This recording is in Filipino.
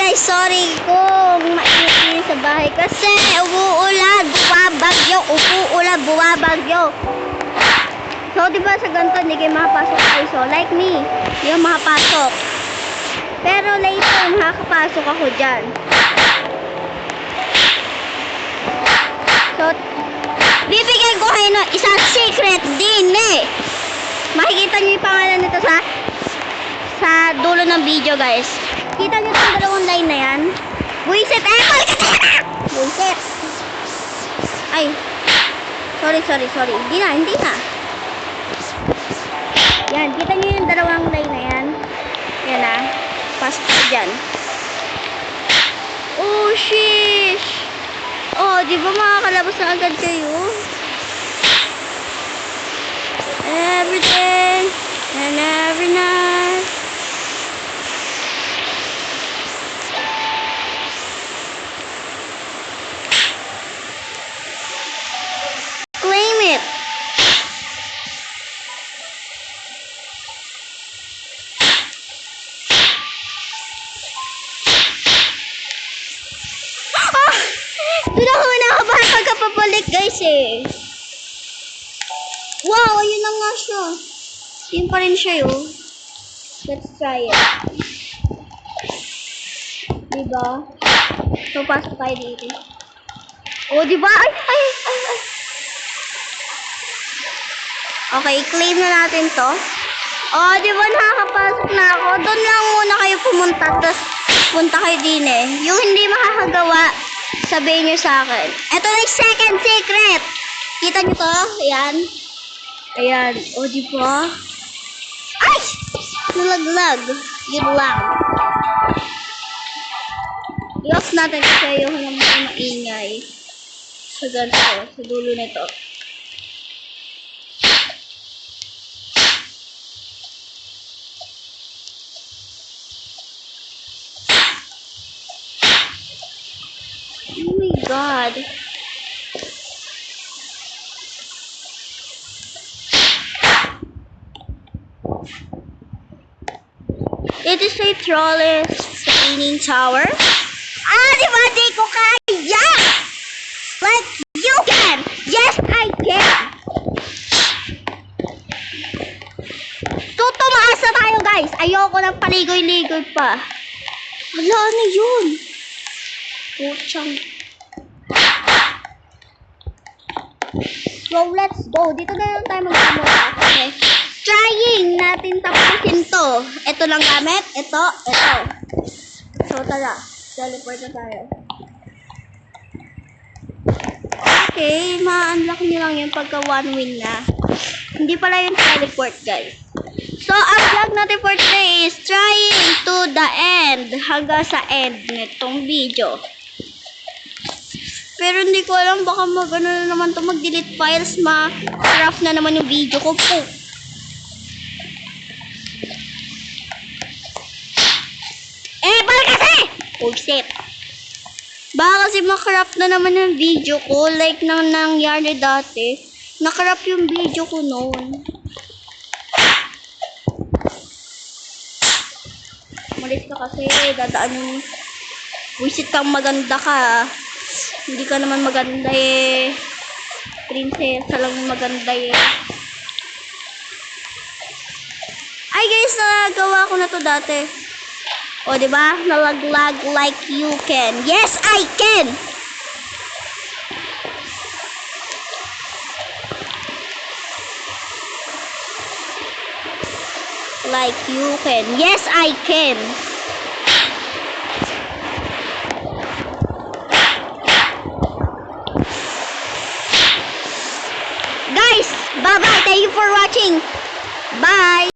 guys, sorry kung mainit sa bahay kasi umuulan, bumabagyo. So, di ba sa ganito, hindi kayo makapasok kayo. So, like me, hindi ako makapasok. Pero later, makakapasok ako dyan. So, bibigyan ko kayo ng isang secret din Makikita nyo yung pangalan nito sa dulo ng video, guys. Kita nyo itong dalawang line na yan? Buisit! Buisit! Ay! Sorry. Hindi na. Yan, kita nyo yung dalawang line na yan? Yan na. Pasok ko dyan. Oh, sheesh! Oh, di ba makakalabas na agad kayo? Every day and every night. Claim it. Doon ako nakabahan pagkapabalik, guys Wow, ayun na nga siya. Yun pa rin siya Let's try it. Diba? So, pasok tayo dito. Oh, diba? Ay. Okay, claim na natin to. Oh, diba nakakapasok na ako? Doon lang muna kayo pumunta. Tapos, punta kayo din Yung hindi makakagawa, sabihin nyo sa akin. Ito na yung second secret. Kita nyo to? Ayan. O, diba? Ay! Nalaglag. Yun lang. I-off natin kasi yung naman maingay. Sa ganito. Sa dulo nito. Oh my God. It is a tallest leaning tower. Diba di ko kaya? Like you can. Yes, I can. Tutumaas na tayo, guys. Ayoko ng paligoy-ligoy pa. Wala na yun. Puchang. So, let's go. Dito na lang tayo mag-simula. Okay. Trying natin tapusin to. Ito lang gamit. Ito. So, tara. Teleport na tayo. Okay. Ma-unlock nyo lang yun pagka one win na. Hindi pala yung teleport, guys. So, ang vlog natin for today is trying to the end. Hanggang sa end nitong video. Pero hindi ko alam, baka mag-ano na naman to, mag-delete files, ma-craft na naman yung video ko po. Balik kasi! Bullshit. Baka kasi ma-craft na naman yung video ko, like nang nangyari dati. Na-craft yung video ko noon. Malis ka kasi, dadaan yung... Bullshit kang maganda ka. Hindi ka naman maganda Prinsesa lang maganda Ay guys, nagawa ko na to dati. O diba? Nalaglag like you can. Yes, I can! Like you can. Yes, I can! Guys, bye-bye. Thank you for watching. Bye.